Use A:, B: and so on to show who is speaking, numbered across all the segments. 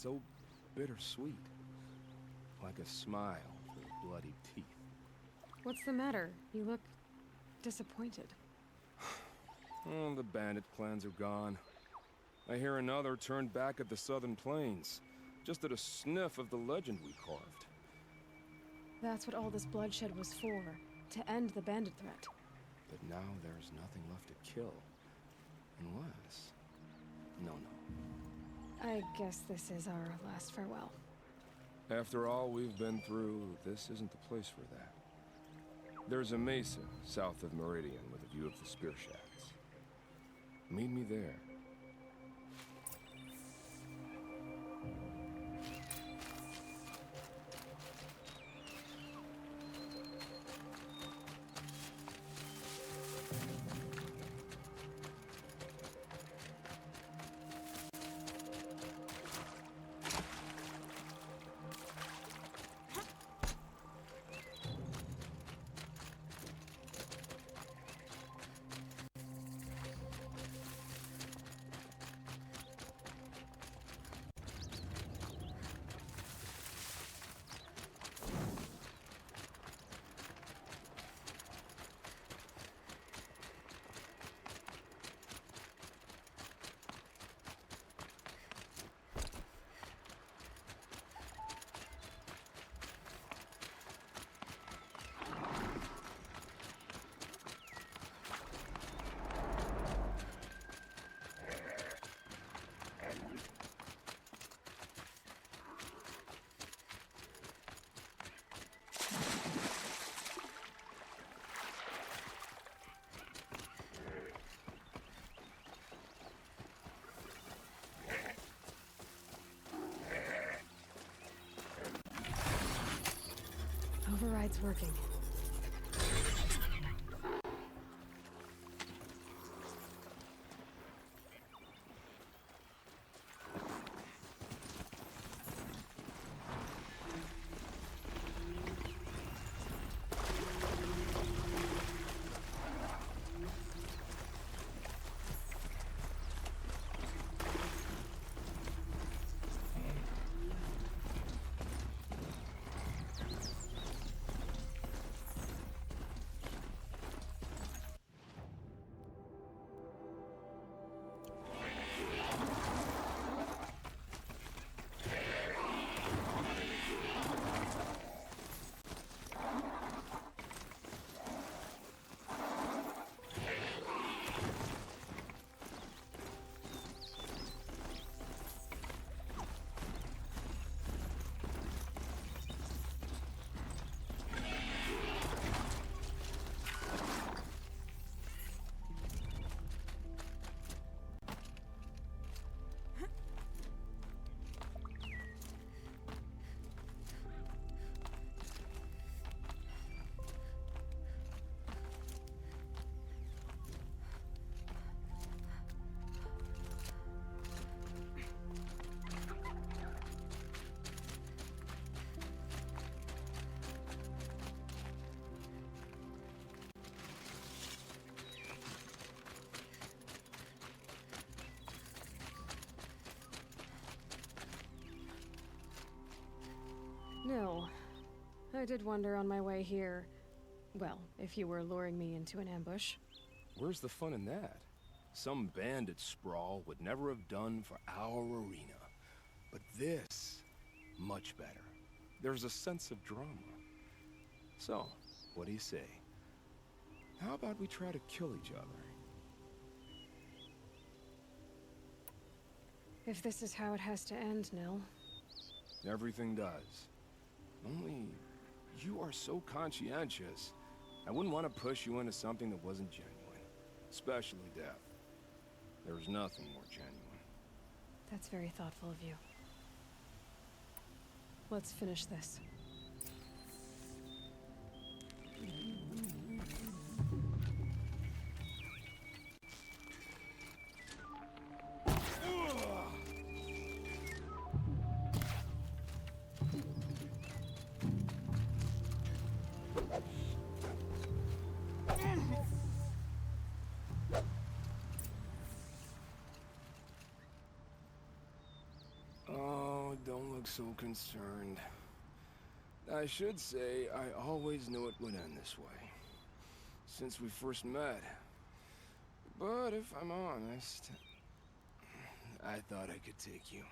A: so bittersweet. Like a smile with bloody teeth.
B: What's the matter? You look disappointed.
A: Oh, the bandit clans are gone. I hear another turned back at the southern plains, just at a sniff of the legend we carved.
B: That's what all this bloodshed was for, to end the bandit threat.
A: But now there's nothing left to kill. Unless... No.
B: I guess this is our last farewell.
A: After all we've been through, this isn't the place for that. There's a mesa south of Meridian with a view of the spear shafts. Meet me there.
B: Override's working. No. I did wonder on my way here. Well, if you were luring me into an ambush.
A: Where's the fun in that? Some bandit sprawl would never have done for our arena. But this, much better. There's a sense of drama. So, what do you say? How about we try to kill each other?
B: If this is how it has to end, Nil.
A: Everything does. Only, you are so conscientious. I wouldn't want to push you into something that wasn't genuine. Especially death. There's nothing more genuine.
B: That's very thoughtful of you. Let's finish this.
A: Oh, look so concerned. I should say, I always knew it would end this way. Since we first met. But if I'm honest, I thought I could take you.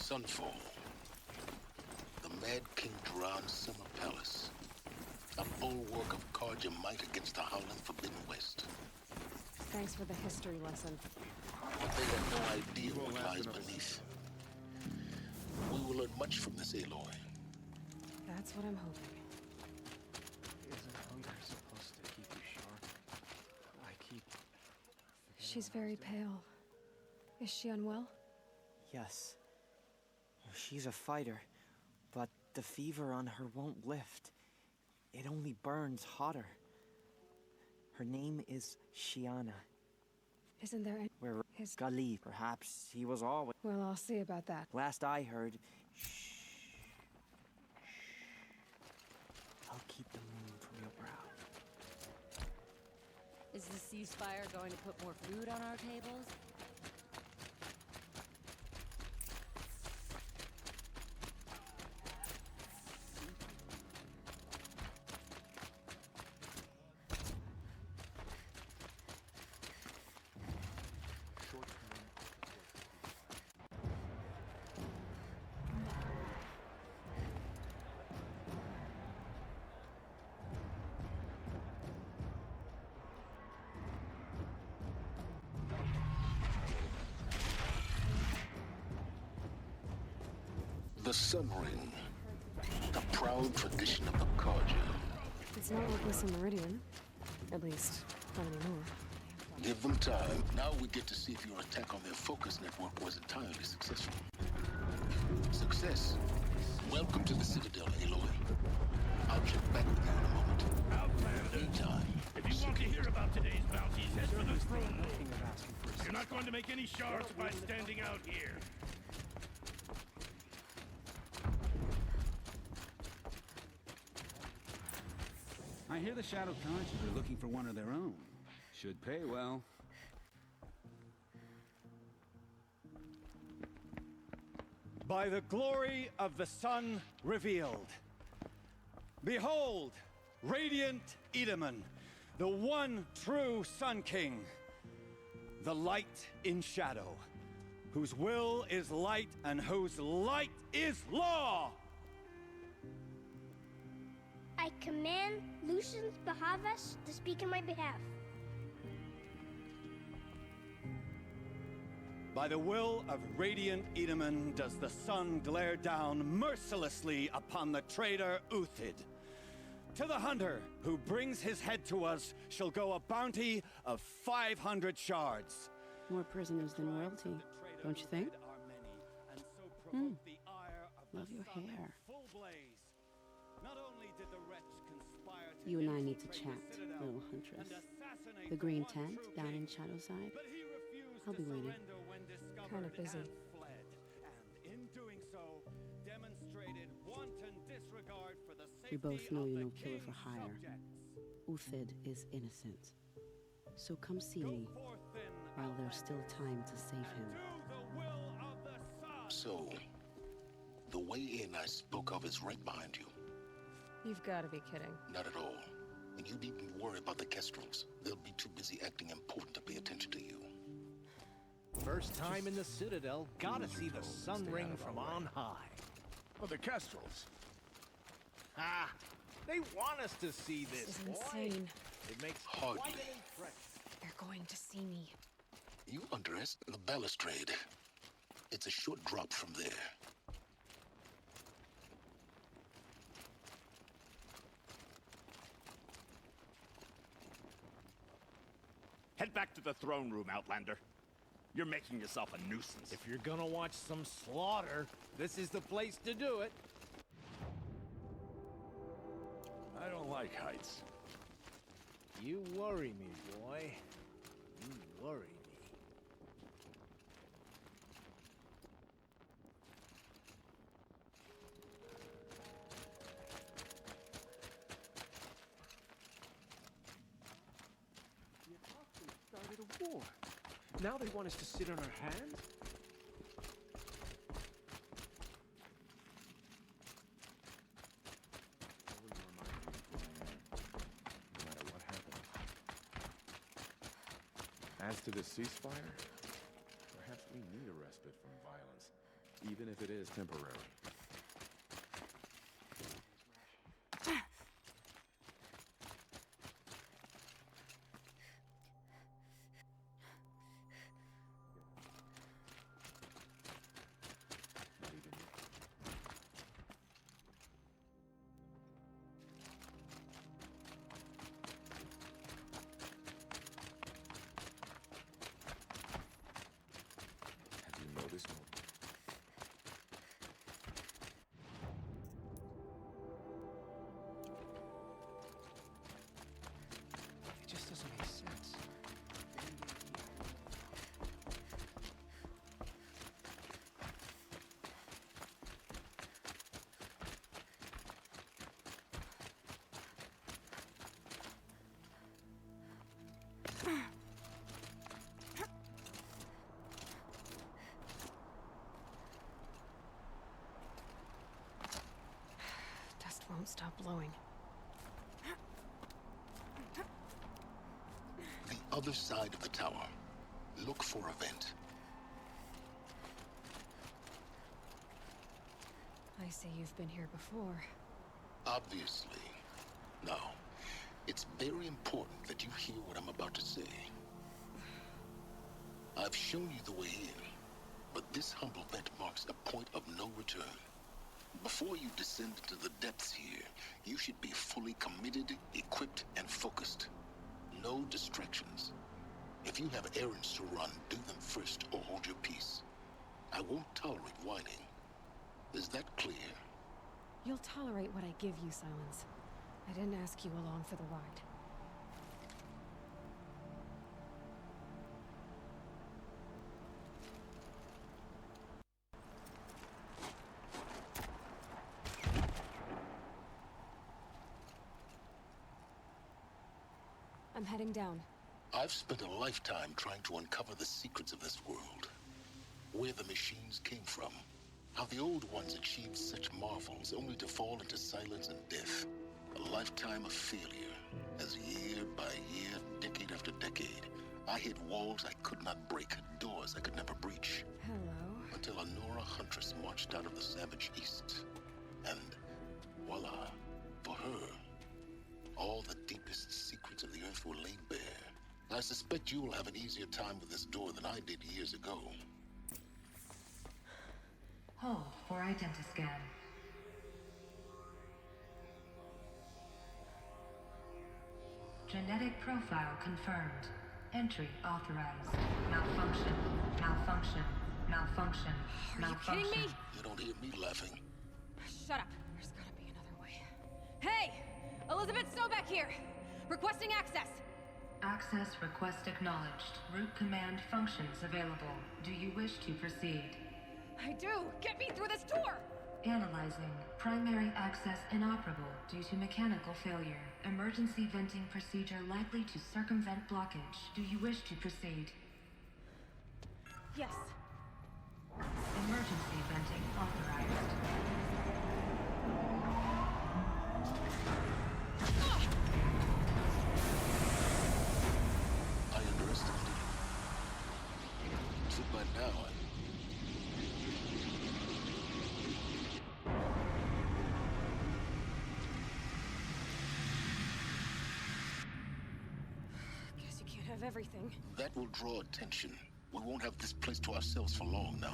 C: Sunfall. The Mad King Duran's summer palace. A bulwark of Carja might against the howling Forbidden West.
B: Thanks for the history lesson.
C: But they have no idea what lies beneath. We will learn much from this Aloy.
B: That's what I'm hoping.
D: Isn't hunger supposed to keep you sharp? I keep...
B: She's very pale. Is she unwell?
D: Yes. She's a fighter, but the fever on her won't lift. It only burns hotter. Her name is Shiana.
B: Isn't there any...
D: We're
B: His...
D: Gali. Perhaps he was always...
B: Well, I'll see about that.
D: Last I heard... Shh. I'll keep the moon from your brow.
E: Is the ceasefire going to put more food on our tables?
C: The Sun Ring. The proud tradition of the Carja.
B: It's not like this in Meridian. At least, not anymore.
C: Give them time. Now we get to see if your attack on their focus network was entirely successful. Success. Welcome to the Citadel, Aloy. I'll check back with you in a moment.
F: Outlander!
C: Meantime,
F: If you want to hear about today's bounties, head for the throne room. You're not going to make any shards by standing out here.
G: I hear the Shadow Conscious are looking for one of their own. Should pay well.
H: By the glory of the sun revealed. Behold, radiant Edaman, the one true Sun King. The light in shadow, whose will is light and whose light is law!
I: I command Lucius Bahavas to speak in my behalf.
H: By the will of radiant Edaman does the sun glare down mercilessly upon the traitor Uthid. To the hunter who brings his head to us shall go a bounty of 500 shards.
J: More prisoners than royalty, don't you think? Love your hair. You and I need to chat, little huntress. The green tent down in Shadowside. I'll be waiting.
B: Kind of busy.
J: We both know you're no killer for hire. Uthid is innocent. So come see me while there's still time to save him.
C: So, the way in I spoke of is right behind you.
B: You've got to be kidding.
C: Not at all. And you needn't worry about the Kestrels. They'll be too busy acting important to pay attention to you.
K: First time in the Citadel, gotta see the sun ring from on high.
A: Oh, the Kestrels.
K: Ha! They want us to see this,
B: This is
K: boy.
B: insane.
K: It makes
C: Hardly.
K: quite an impression.
B: They're going to see me.
C: You underestimate the balustrade. It's a short drop from there.
L: Head back to the throne room, Outlander. You're making yourself a nuisance.
K: If you're gonna watch some slaughter, this is the place to do it.
A: I don't like heights.
K: You worry me, boy. You worry me.
M: The Apostles started a war. Now they want us to sit on our hands?
A: No matter what happens. As to the ceasefire, perhaps we need a respite from violence, even if it is temporary. Not even yet. Have you noticed more?
M: It just doesn't make sense.
B: Dust won't stop blowing.
C: The other side of the tower. Look for a vent.
B: I see you've been here before.
C: Obviously. Now, it's very important that you hear what I'm about to say. I've shown you the way in, but this humble vent marks a point of no return. Before you descend into the depths here, you should be fully committed, equipped, and focused. No distractions. If you have errands to run, do them first or hold your peace. I won't tolerate whining. Is that clear?
B: You'll tolerate what I give you, Silence. I didn't ask you along for the ride. I'm heading down.
C: I've spent a lifetime trying to uncover the secrets of this world. Where the machines came from. How the old ones achieved such marvels only to fall into silence and death. A lifetime of failure. As year by year, decade after decade, I hit walls I could not break, doors I could never breach.
B: Hello.
C: Until a Nora huntress marched out of the savage east. And voila, for her, all the deepest secrets of the earth were laid bare. I suspect you will have an easier time with this door than I did years ago.
N: Hold for identiscan. Genetic profile confirmed. Entry authorized. Malfunction. Malfunction. Malfunction.
B: Are you kidding me?
C: You don't hear me laughing.
B: Shut up. There's gotta be another way. Hey! Elizabeth Snowback here! Requesting access!
N: Access request acknowledged. Root command functions available. Do you wish to proceed?
B: I do! Get me through this door!
N: Analyzing. Primary access inoperable due to mechanical failure. Emergency venting procedure likely to circumvent blockage. Do you wish to proceed?
B: Yes.
N: Emergency venting authorized.
C: I underestimated you. By now,
B: Guess you can't have everything.
C: that will draw attention. We won't have this place to ourselves for long now.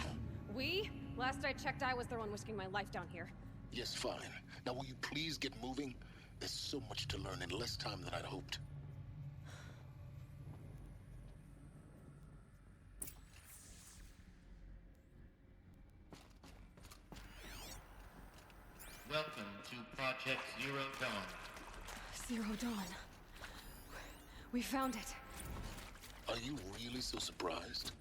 B: We? Last I checked, I was the one risking my life down here.
C: Yes, fine. Now will you please get moving? There's so much to learn in less time than I'd hoped.
O: Welcome to Project Zero Dawn.
B: Zero Dawn. We found it.
C: Are you really so surprised?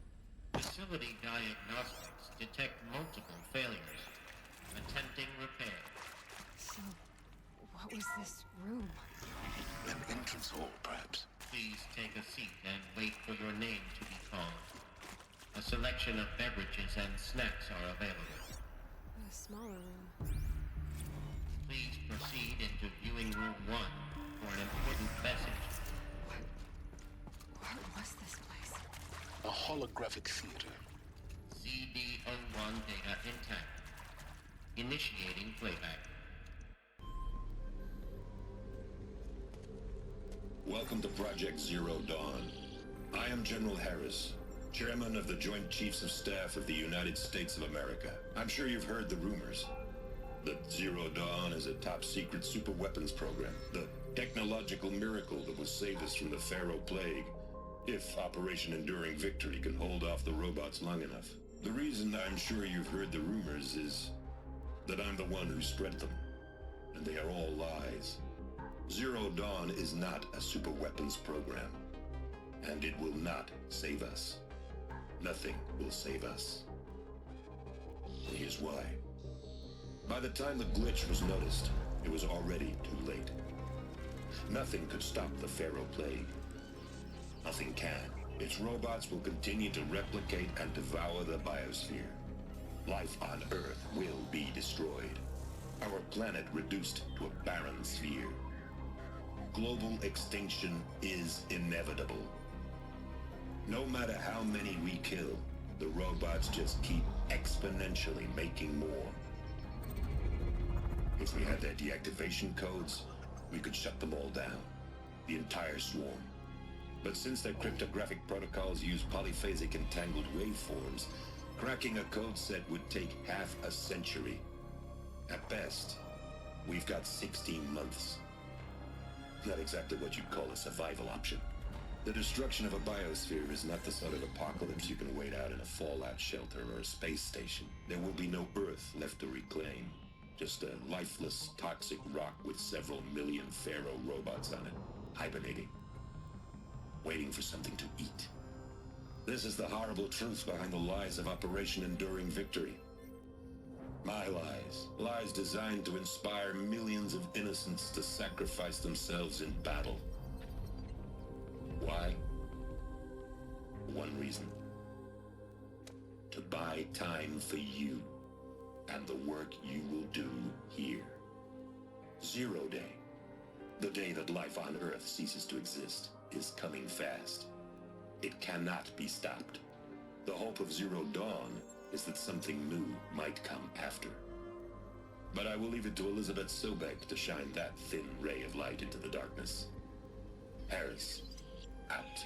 O: Facility diagnostics detect multiple failures. Attempting repair.
B: So, what was this room?
C: An entrance hall, perhaps.
O: Please take a seat and wait for your name to be called. A selection of beverages and snacks are available.
B: A smaller room.
O: Please proceed into viewing room 1 for an important message.
B: What was this place?
C: A holographic theater.
O: CD01 data intact. Initiating playback.
P: Welcome to Project Zero Dawn. I am General Harris, Chairman of the Joint Chiefs of Staff of the United States of America. I'm sure you've heard the rumors that Zero Dawn is a top-secret superweapons program, the technological miracle that will save us from the Pharaoh Plague, if Operation Enduring Victory can hold off the robots long enough. The reason I'm sure you've heard the rumors is that I'm the one who spread them, and they are all lies. Zero Dawn is not a superweapons program, and it will not save us. Nothing will save us. And here's why. By the time the glitch was noticed, it was already too late. Nothing could stop the Pharaoh Plague. Nothing can. Its robots will continue to replicate and devour the biosphere. Life on Earth will be destroyed. Our planet reduced to a barren sphere. Global extinction is inevitable. No matter how many we kill, the robots just keep exponentially making more. If we had their deactivation codes, we could shut them all down. The entire swarm. But since their cryptographic protocols use polyphasic entangled waveforms, cracking a code set would take half a century. At best, we've got 16 months. Not exactly what you'd call a survival option. The destruction of a biosphere is not the sort of apocalypse you can wait out in a fallout shelter or a space station. There will be no Earth left to reclaim. Just a lifeless, toxic rock with several million Pharaoh robots on it, hibernating, waiting for something to eat. This is the horrible truth behind the lies of Operation Enduring Victory. My lies. Lies designed to inspire millions of innocents to sacrifice themselves in battle. Why? One reason. To buy time for you and the work you will do here. 0 Day, the day that life on Earth ceases to exist, is coming fast. It cannot be stopped. The hope of Zero Dawn is that something new might come after. But I will leave it to Elizabeth Sobek to shine that thin ray of light into the darkness. Harris, out.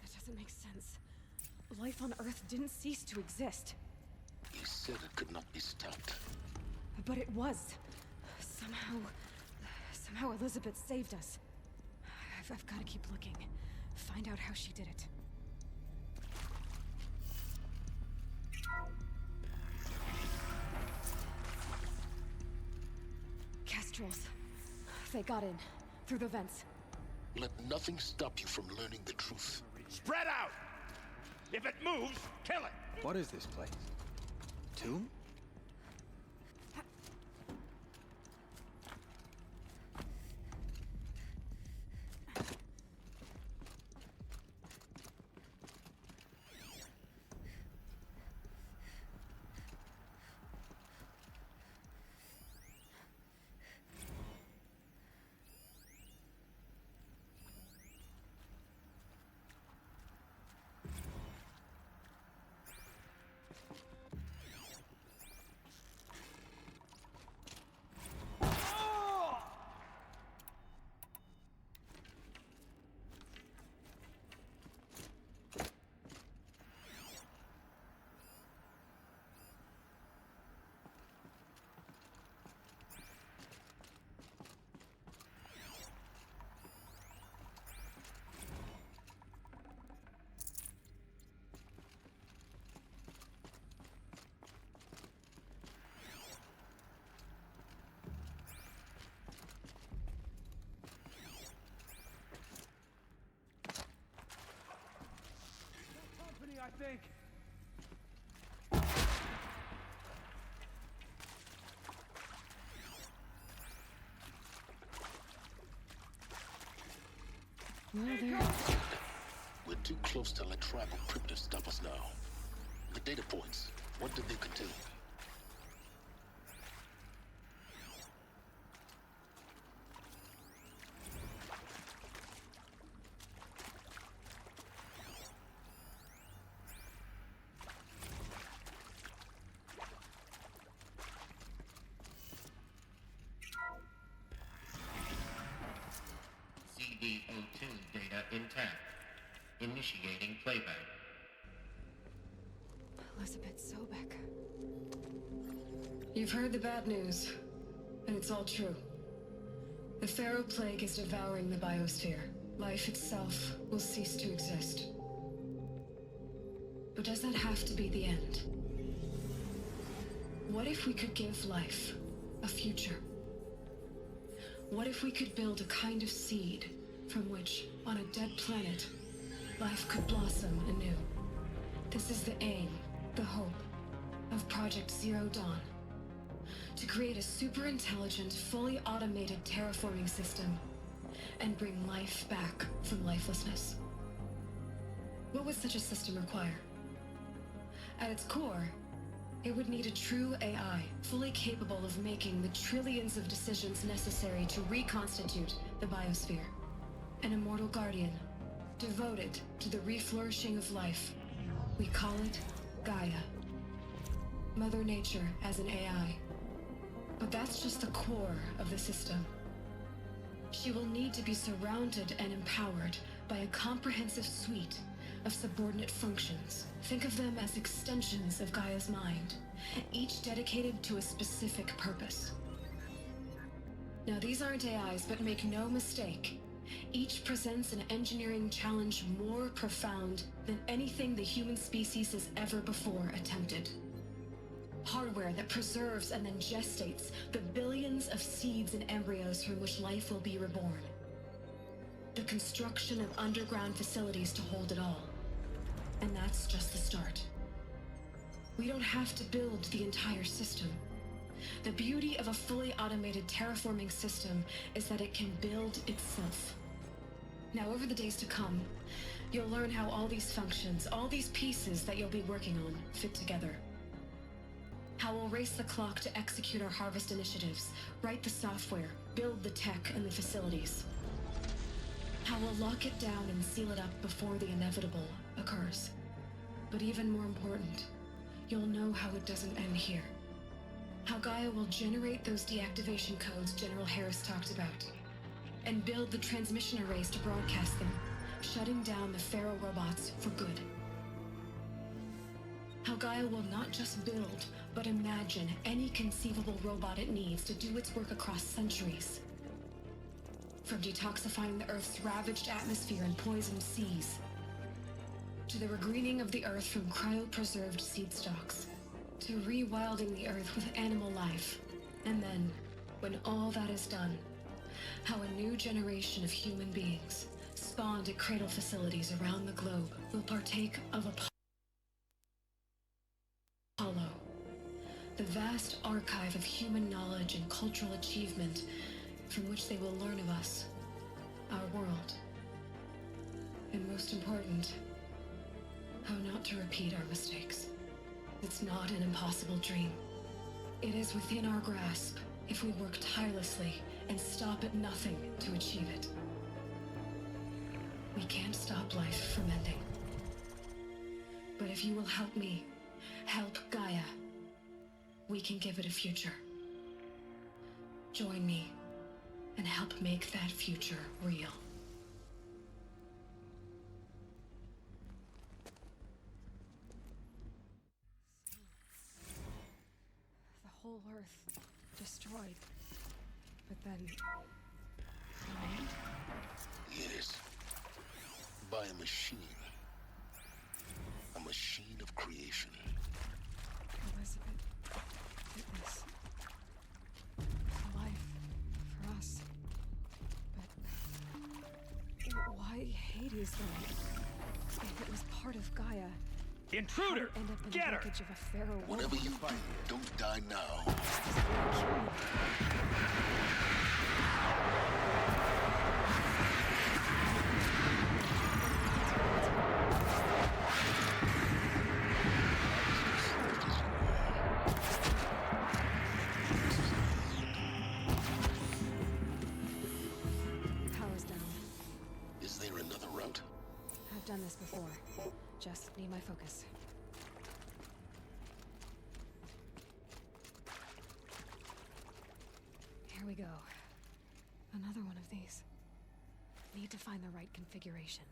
B: That doesn't make sense. Life on Earth didn't cease to exist.
C: He said it could not be stopped.
B: But it was. Somehow Elizabeth saved us. I've got to keep looking. Find out how she did it. Kestrels. They got in. Through the vents.
C: Let nothing stop you from learning the truth.
L: Spread out! If it moves, kill it!
M: What is this place? Tomb? I think.
C: We're too close to let tribal crypt to stop us now. The data points, what did they contain?
O: CD02 data intact. Initiating playback.
B: Elizabeth Sobek.
Q: You've heard the bad news, and it's all true. The Pharaoh Plague is devouring the biosphere. Life itself will cease to exist. But does that have to be the end? What if we could give life a future? What if we could build a kind of seed from which, on a dead planet, life could blossom anew? This is the aim, the hope, of Project Zero Dawn. To create a super-intelligent, fully automated terraforming system and bring life back from lifelessness. What would such a system require? At its core, it would need a true AI, fully capable of making the trillions of decisions necessary to reconstitute the biosphere. An immortal guardian, devoted to the reflourishing of life. We call it Gaia. Mother Nature as an AI. But that's just the core of the system. She will need to be surrounded and empowered by a comprehensive suite of subordinate functions. Think of them as extensions of Gaia's mind, each dedicated to a specific purpose. Now, these aren't AIs, but make no mistake, each presents an engineering challenge more profound than anything the human species has ever before attempted. Hardware that preserves and then gestates the billions of seeds and embryos from which life will be reborn. The construction of underground facilities to hold it all. And that's just the start. We don't have to build the entire system. The beauty of a fully automated terraforming system is that it can build itself. Now, over the days to come, you'll learn how all these functions, all these pieces that you'll be working on, fit together. How we'll race the clock to execute our harvest initiatives, write the software, build the tech and the facilities. How we'll lock it down and seal it up before the inevitable occurs. But even more important, you'll know how it doesn't end here. How Gaia will generate those deactivation codes General Harris talked about, and build the transmission arrays to broadcast them, shutting down the Pharaoh robots for good. How Gaia will not just build, but imagine any conceivable robot it needs to do its work across centuries. From detoxifying the Earth's ravaged atmosphere and poisoned seas, to the regreening of the Earth from cryopreserved seed stocks, to rewilding the Earth with animal life. And then, when all that is done, how a new generation of human beings, spawned at cradle facilities around the globe, will partake of Apollo, the vast archive of human knowledge and cultural achievement from which they will learn of us, our world. And most important, how not to repeat our mistakes. It's not an impossible dream. It is within our grasp if we work tirelessly and stop at nothing to achieve it. We can't stop life from ending. But if you will help me, help Gaia, we can give it a future. Join me and help make that future real.
B: The whole Earth destroyed. But then...
C: Yes. By a machine. A machine of creation.
B: Elizabeth, it was life for us. But why Hades then? If it was part of Gaia,
F: Intruder!
B: end up in
F: Get
B: the
F: her!
B: wreckage of a Pharaoh
C: Whatever
B: robot?
C: you do, don't die now.
B: Power's down.
C: Is there another route?
B: I've done this before. Just need my focus. Here we go. Another one of these. Need to find the right configuration.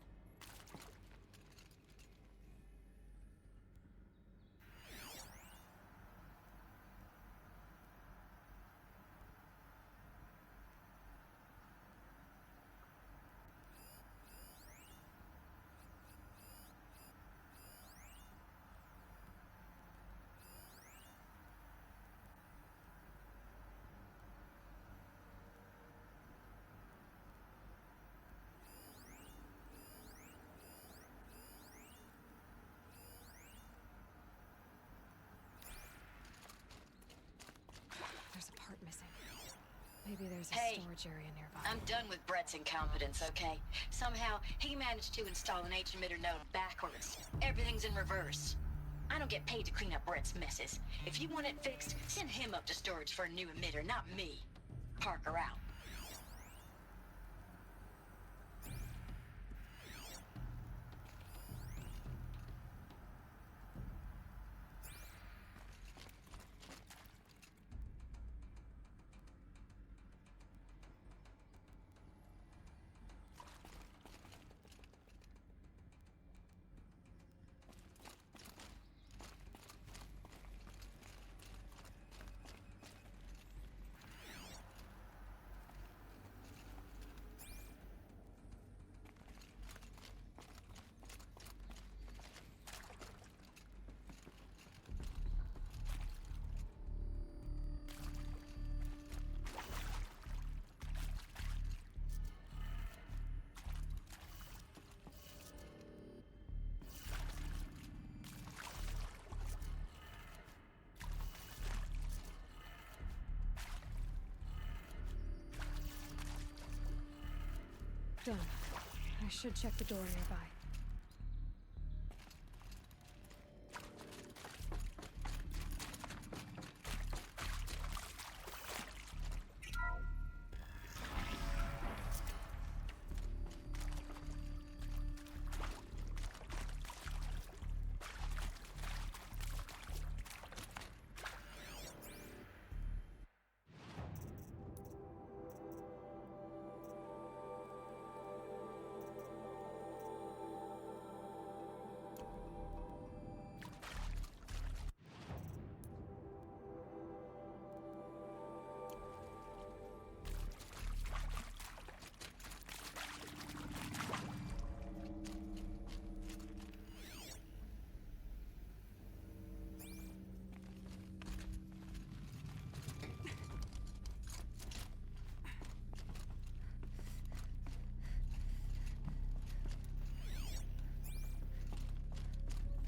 B: There's a part missing. Maybe there's a storage area nearby.
R: I'm done with Brett's incompetence, okay? Somehow, he managed to install an H-emitter node backwards. Everything's in reverse. I don't get paid to clean up Brett's messes. If you want it fixed, send him up to storage for a new emitter, not me. Parker out.
B: Done. I should check the door nearby.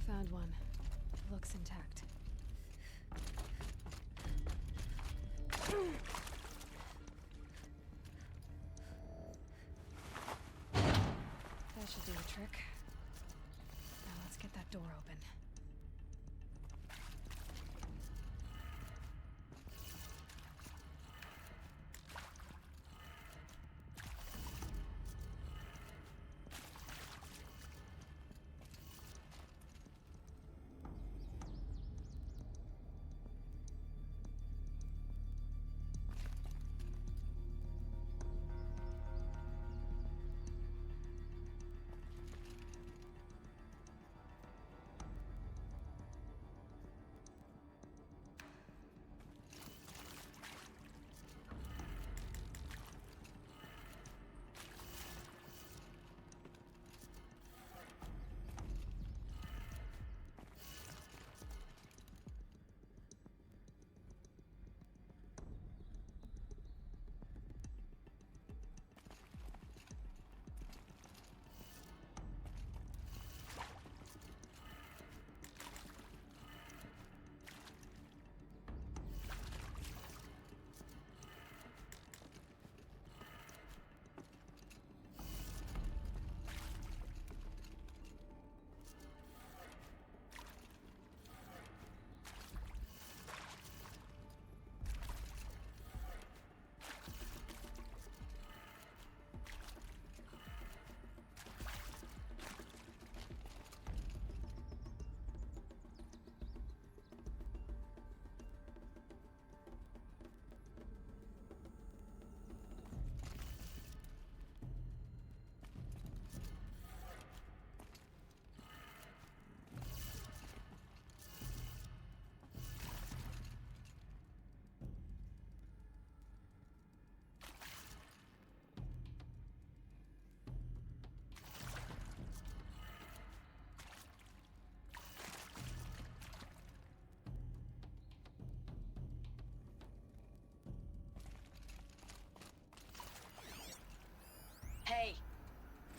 B: Found one. Looks intact. That should do the trick. Now let's get that door open.
R: Hey,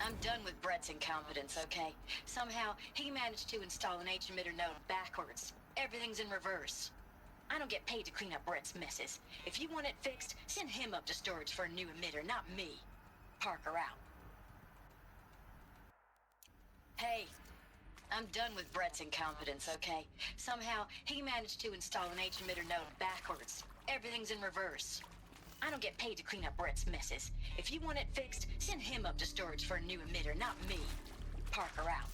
R: I'm done with Brett's incompetence, okay? Somehow, he managed to install an H-emitter node backwards. Everything's in reverse. I don't get paid to clean up Brett's messes. If you want it fixed, send him up to storage for a new emitter, not me. Parker out. Hey, I'm done with Brett's incompetence, okay? Somehow, he managed to install an H-emitter node backwards. Everything's in reverse. I don't get paid to clean up Brett's messes. If you want it fixed, send him up to storage for a new emitter, not me. Parker out.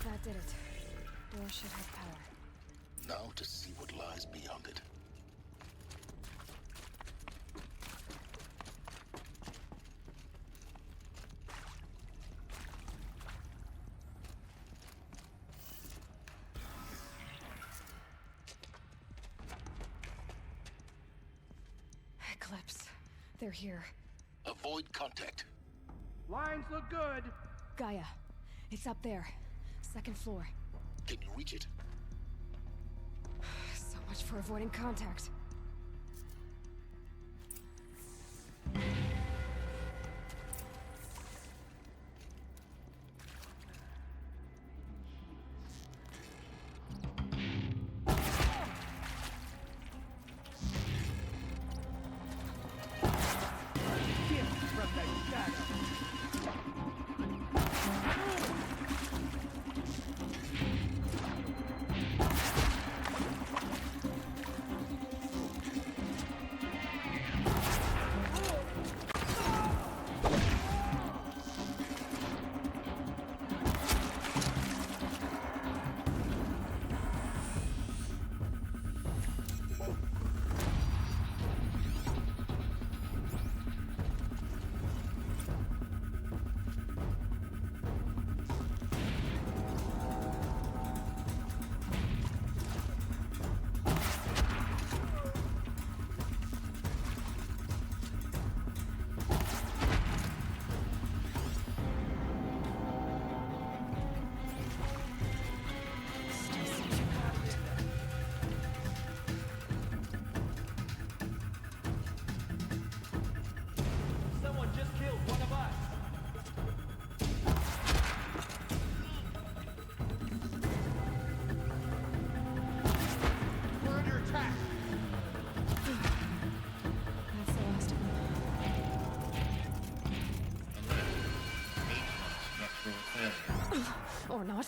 B: That did it. Door should have power.
C: Now to see what lies beyond it.
B: They're here.
C: Avoid contact.
K: Lines look good.
B: Gaia, it's up there. 2nd floor.
C: Can you reach it?
B: So much for avoiding contact. Or not.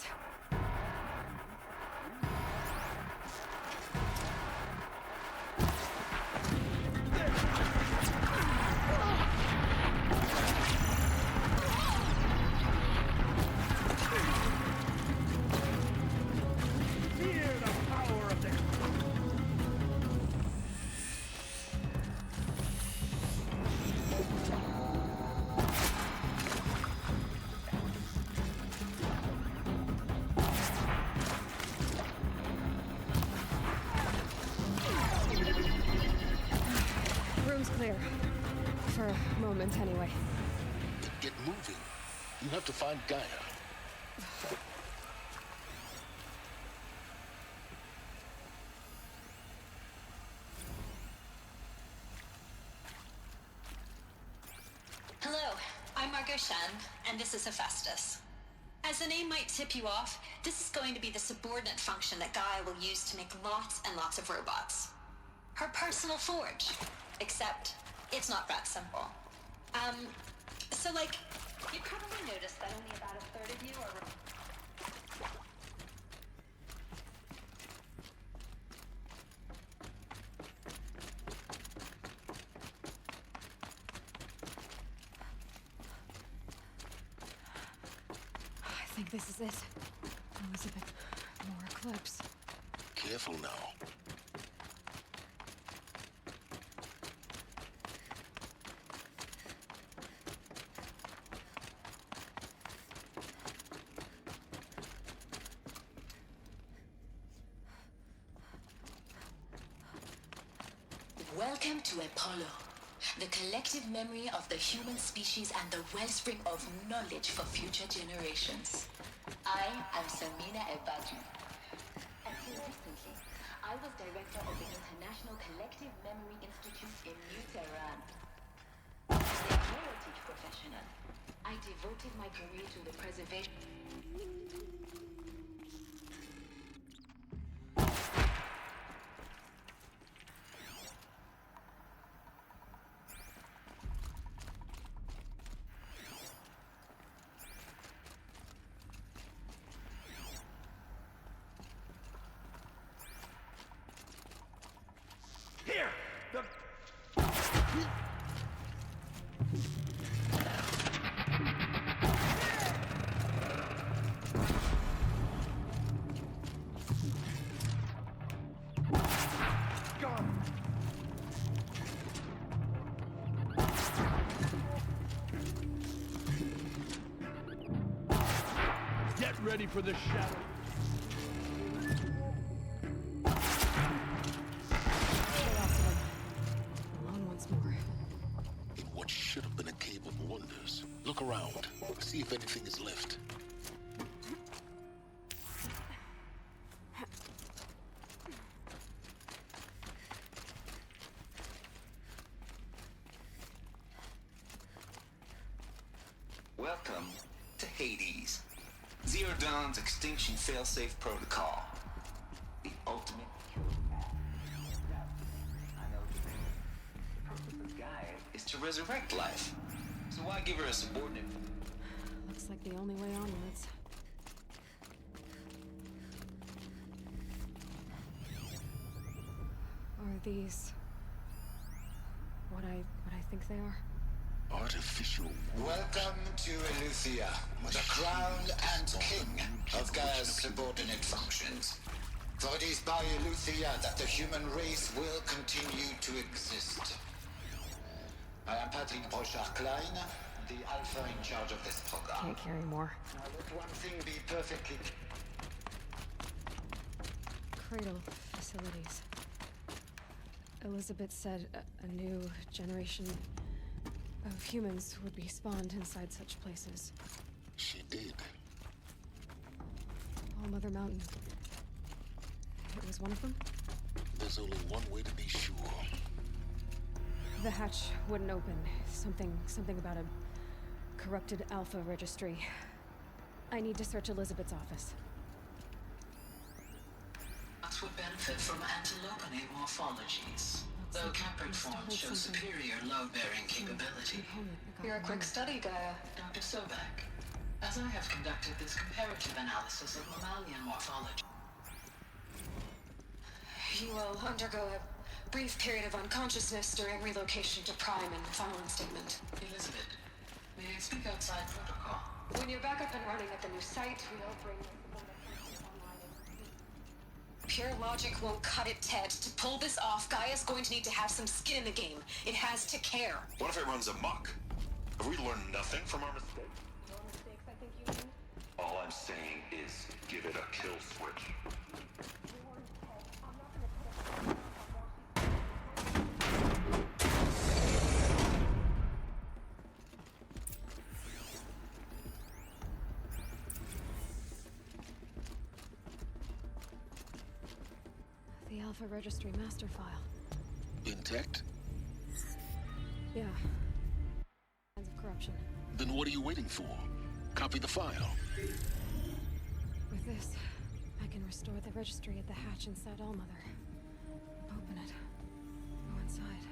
B: Clear. For a moment, anyway.
C: Get moving. You have to find Gaia.
R: Hello, I'm Margot Shen, and this is Hephaestus. As the name might tip you off, this is going to be the subordinate function that Gaia will use to make lots and lots of robots. Her personal forge. Except, it's not that simple. So like, you probably noticed that only about a third of you are...
B: I think this is it. Elizabeth, more eclipse.
C: Careful now.
R: Welcome to Apollo, the collective memory of the human species and the wellspring of knowledge for future generations. I am Samina Ebadu. Until recently, I was director of the International Collective Memory Institute in New Tehran. As a heritage professional, I devoted my career to the preservation...
F: Ready for the shadow.
B: Alone once more.
C: see if anything is left.
S: Welcome to Hades. Zero Dawn's extinction failsafe protocol. The ultimate cure. I know the purpose of Gaia is to resurrect life. So why give her a subordinate?
B: Looks like the only way onwards. Are these what I think they are?
C: Artificial.
T: Welcome to Eleuthia, the crown and king of Gaia's subordinate functions. For it is by Eleuthia that the human race will continue to exist. I am Patrick Brochard-Klein, the Alpha in charge of this program.
B: Can't carry more.
T: Now let one thing be perfectly
B: Cradle facilities. Elizabeth said a new generation of humans would be spawned inside such places.
C: She did.
B: All Mother Mountain. It was one of them?
C: There's only one way to be sure.
B: The hatch wouldn't open. Something about a corrupted Alpha registry. I need to search Elizabeth's office.
S: Nuts would benefit from antilopenate morphologies, though caprid forms show superior load-bearing capability.
Q: You're a quick study, Gaia.
S: Dr. Sobek, as I have conducted this comparative analysis of mammalian morphology.
Q: You will undergo a brief period of unconsciousness during relocation to Prime and final instatement.
S: Elizabeth, may I speak outside protocol?
Q: When you're back up and running at the new site, we'll bring Pure logic won't cut it, Ted. To pull this off, Gaia's going to need to have some skin in the game. It has to care.
P: What if it runs amok? Have we learned nothing from our mistakes?
Q: Your mistakes, I think you mean?
P: All I'm saying is give it a kill switch.
B: The Alpha Registry master file.
C: Intact?
B: Yeah. Signs of corruption.
C: Then what are you waiting for? Copy the file.
B: With this, I can restore the registry at the hatch inside Allmother. Open it. Go inside.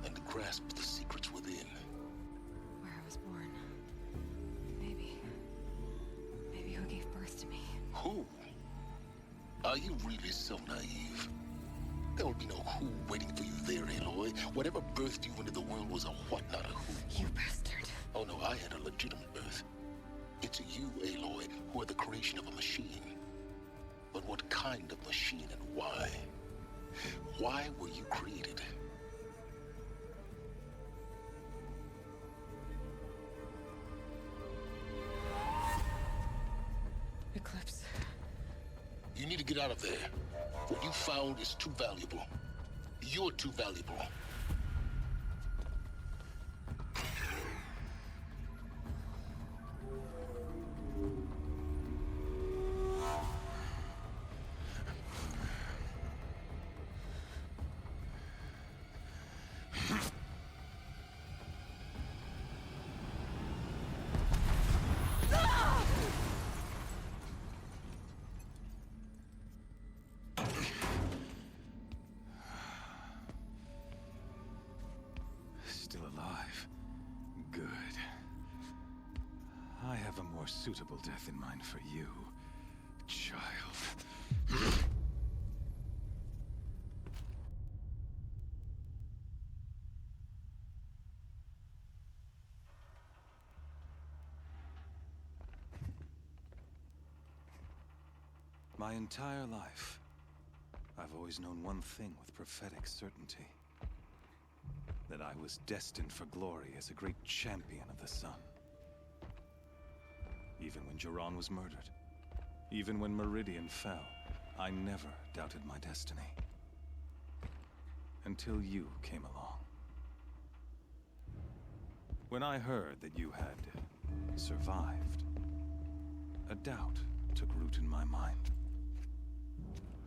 C: And grasp the secrets within.
B: Where I was born. Maybe who gave birth to me.
C: Who? Are you really so naive? There will be no who waiting for you there, Aloy. Whatever birthed you into the world was a what, not a who.
B: You bastard.
C: Oh no, I had a legitimate birth. It's you, Aloy, who are the creation of a machine. But what kind of machine and why? Why were you created?
B: Eclipse.
C: You need to get out of there. What you found is too valuable. You're too valuable.
G: Still alive. Good. I have a more suitable death in mind for you, child. My entire life, I've always known one thing with prophetic certainty. That I was destined for glory as a great champion of the sun. Even when Jiran was murdered, even when Meridian fell, I never doubted my destiny. Until you came along. When I heard that you had survived, a doubt took root in my mind.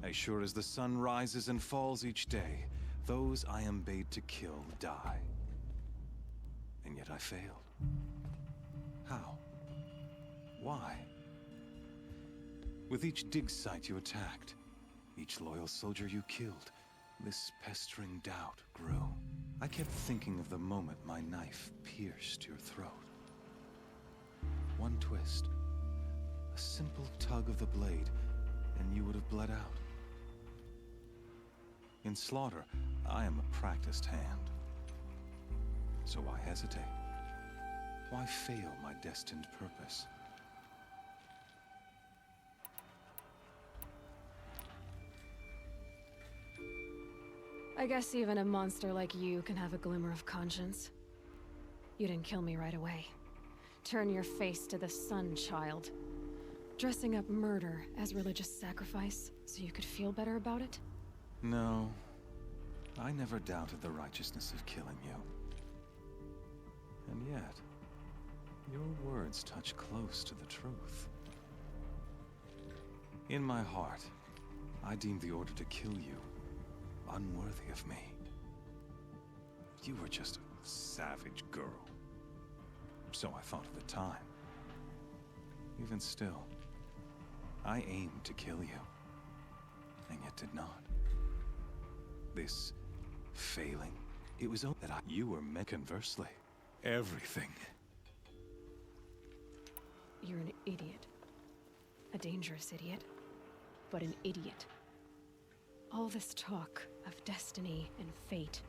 G: As sure as the sun rises and falls each day, those I am bade to kill die. And yet I failed. How? Why? With each dig site you attacked, each loyal soldier you killed, this pestering doubt grew. I kept thinking of the moment my knife pierced your throat. One twist, a simple tug of the blade, and you would have bled out. In slaughter, I am a practiced hand. So why hesitate? Why fail my destined purpose?
B: I guess even a monster like you can have a glimmer of conscience. You didn't kill me right away. Turn your face to the sun, child. Dressing up murder as religious sacrifice so you could feel better about it?
G: No, I never doubted the righteousness of killing you. And yet, your words touch close to the truth. In my heart, I deemed the order to kill you unworthy of me. You were just a savage girl. So I thought at the time. Even still, I aimed to kill you, and yet did not. This failing, it was only that you were meant conversely. Everything.
B: You're an idiot. A dangerous idiot, but an idiot. All this talk of destiny and fate.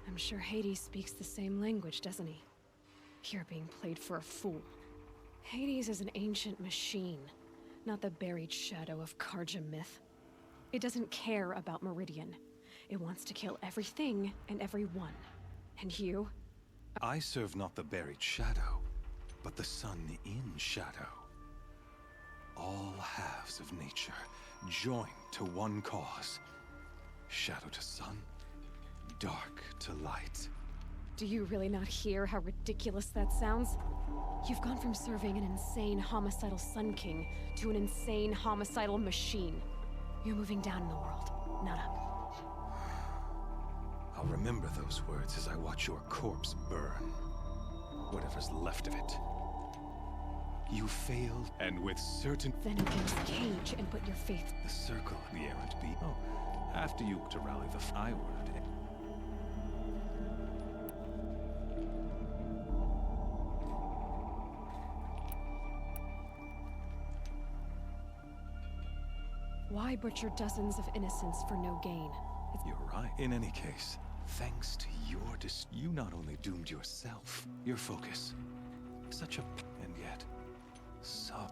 B: I'm sure Hades speaks the same language, doesn't he? You're being played for a fool. Hades is an ancient machine, not the buried shadow of Karja myth. It doesn't care about Meridian. It wants to kill everything and everyone. And you?
G: I serve not the buried shadow, but the sun in shadow. All halves of nature joined to one cause. Shadow to sun, dark to light.
B: Do you really not hear how ridiculous that sounds? You've gone from serving an insane homicidal Sun King to an insane homicidal machine. You're moving down in the world, not up.
G: I'll remember those words as I watch your corpse burn. Whatever's left of it. You failed, and with certain...
B: Then against Cage and put your faith...
G: The circle, the errant beat. Oh, after you to rally the I ordered it.
B: Why butcher dozens of innocents for no gain?
G: You're right. In any case, thanks to your you not only doomed yourself, your focus. Such a... and yet... sub...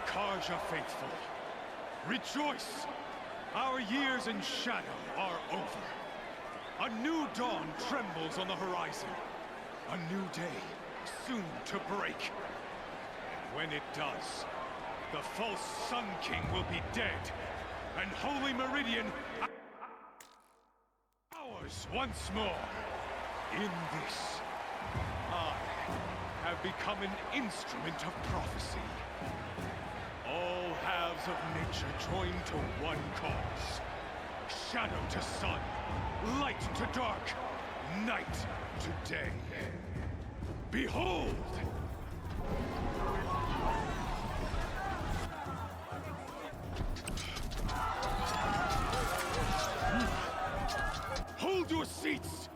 F: Karja faithful, rejoice! Our years in shadow are over. A new dawn trembles on the horizon. A new day, soon to break. And when it does, the false Sun King will be dead, and Holy Meridian ours once more. In this, I have become an instrument of prophecy. All halves of nature joined to one cause. Shadow to sun, light to dark, night to day. Behold! Hold your seats!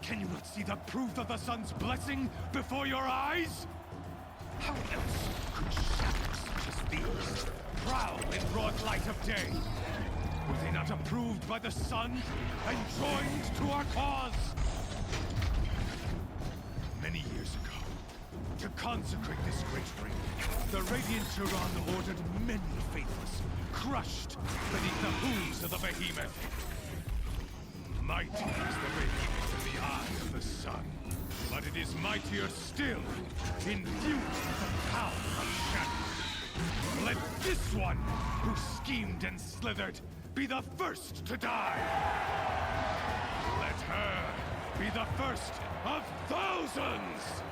F: Can you not see the proof of the sun's blessing before your eyes? How else could shadows such as these prowl in broad light of day? Were they not approved by the sun and joined to our cause? Many years ago, to consecrate this great ring, The Radiant Turan ordered many faithless, crushed beneath the hooves of the behemoth. Mighty is the radiance in the eye of the sun, but it is mightier still, infused with the power of shadow. Let this one, who schemed and slithered, be the first to die! Let her be the first of thousands!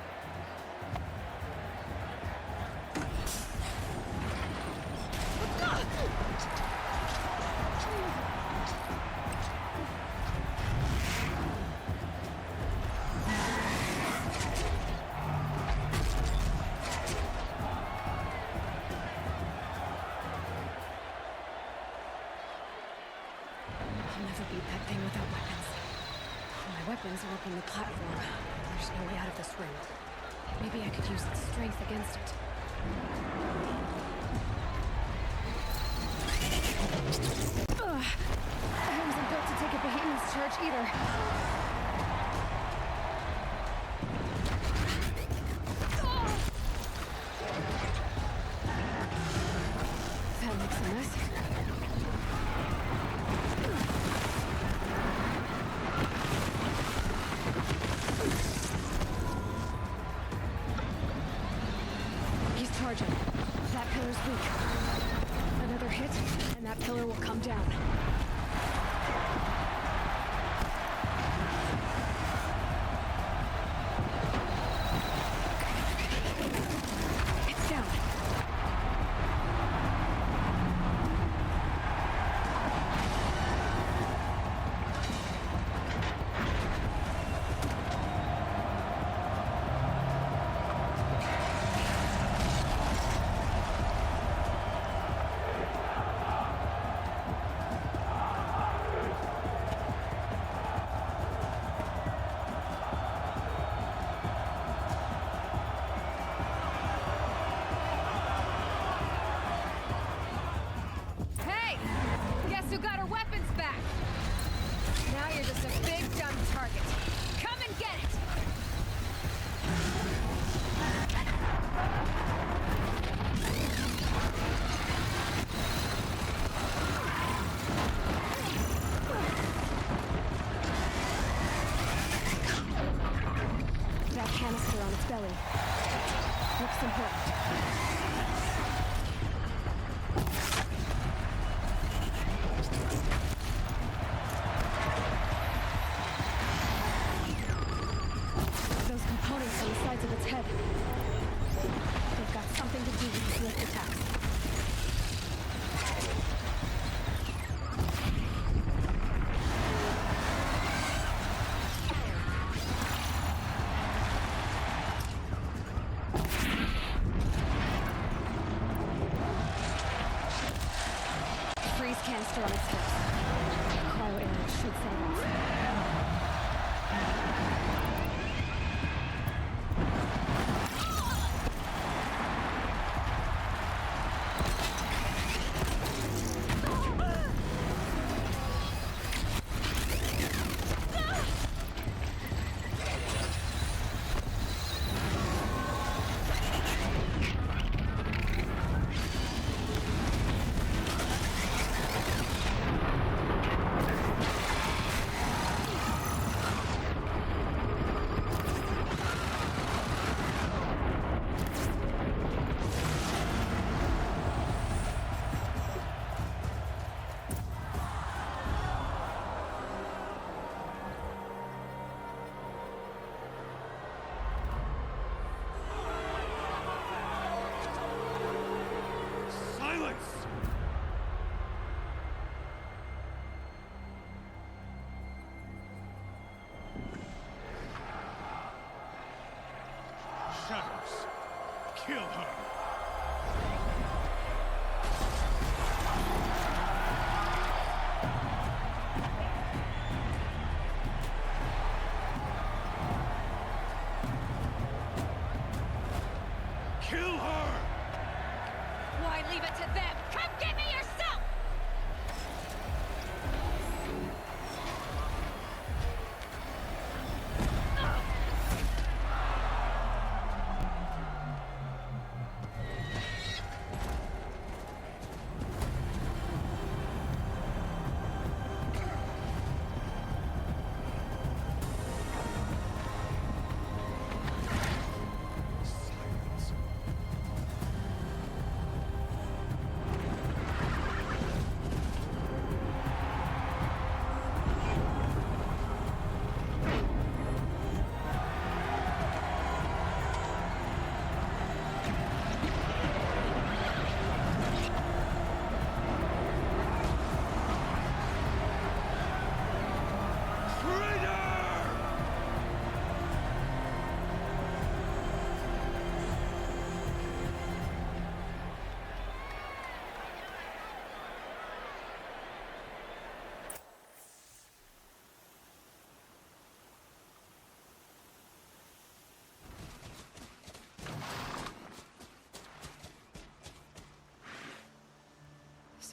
B: Weapons are up on the platform. There's no way out of this room. Maybe I could use its strength against it. Ugh. I wasn't built to take a behemoth's charge either. That makes a mess. Charging. That pillar's weak. Another hit, and that pillar will come down. It's down.
U: You got her weapons back! Now you're just a big, dumb target. Come and get it!
B: That canister on its belly. Looks important. Components on the sides of its head. They've got something to do with its lift attacks. Freeze canister on its hips. Cryo arrow should set it off.
F: Shadows, kill her! Kill her!
U: Why leave it to them? Come get me yourself!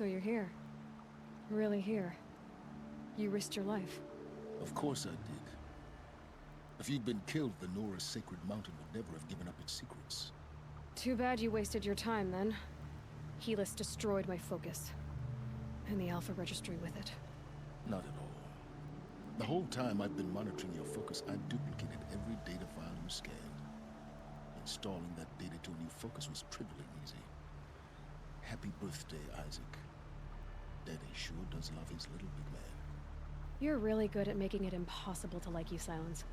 B: So you're here. Really here. You risked your life.
C: Of course I did. If you'd been killed, the Nora's sacred mountain would never have given up its secrets.
B: Too bad you wasted your time, then. Helis destroyed my focus. And the Alpha Registry with it.
C: Not at all. The whole time I've been monitoring your focus, I've duplicated every data file you scanned. Installing that data to a new focus was trivially easy. Happy birthday, Isaac. Daddy sure does love his little big man.
B: You're really good at making it impossible to like you, Silence.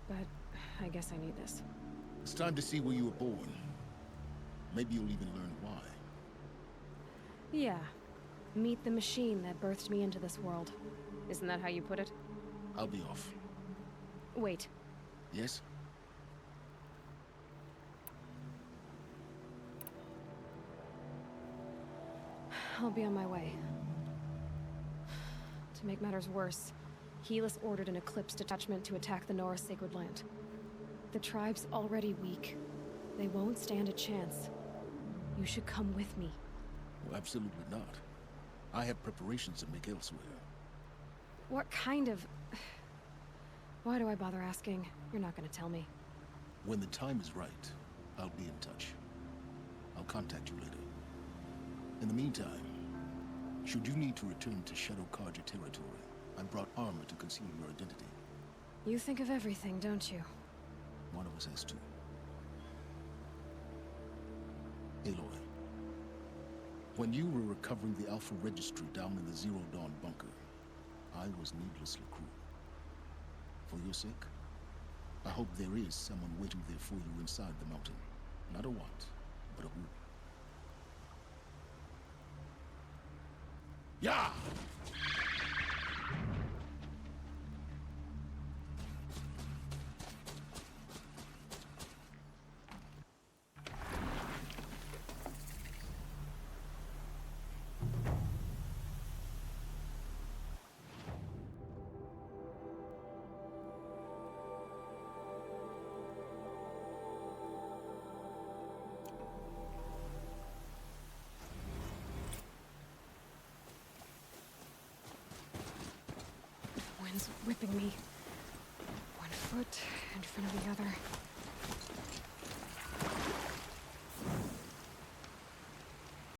B: But I guess I need this.
C: It's time to see where you were born. Maybe you'll even learn why.
B: Yeah. Meet the machine that birthed me into this world. Isn't that how you put it?
C: I'll be off.
B: Wait.
C: Yes?
B: I'll be on my way. To make matters worse, Helis ordered an Eclipse detachment to attack the Nora Sacred Land. The tribe's already weak. They won't stand a chance. You should come with me.
C: Well, absolutely not. I have preparations to make elsewhere.
B: What kind of... Why do I bother asking? You're not gonna tell me.
C: When the time is right, I'll be in touch. I'll contact you later. In the meantime, should you need to return to Shadow Carja territory, I brought armor to conceal your identity.
B: You think of everything, don't you?
C: One of us has to. Aloy, when you were recovering the Alpha Registry down in the Zero Dawn bunker, I was needlessly cruel. For your sake, I hope there is someone waiting there for you inside the mountain. Not a what, but a who. Yeah!
B: Wind's whipping me. One foot in front of the other.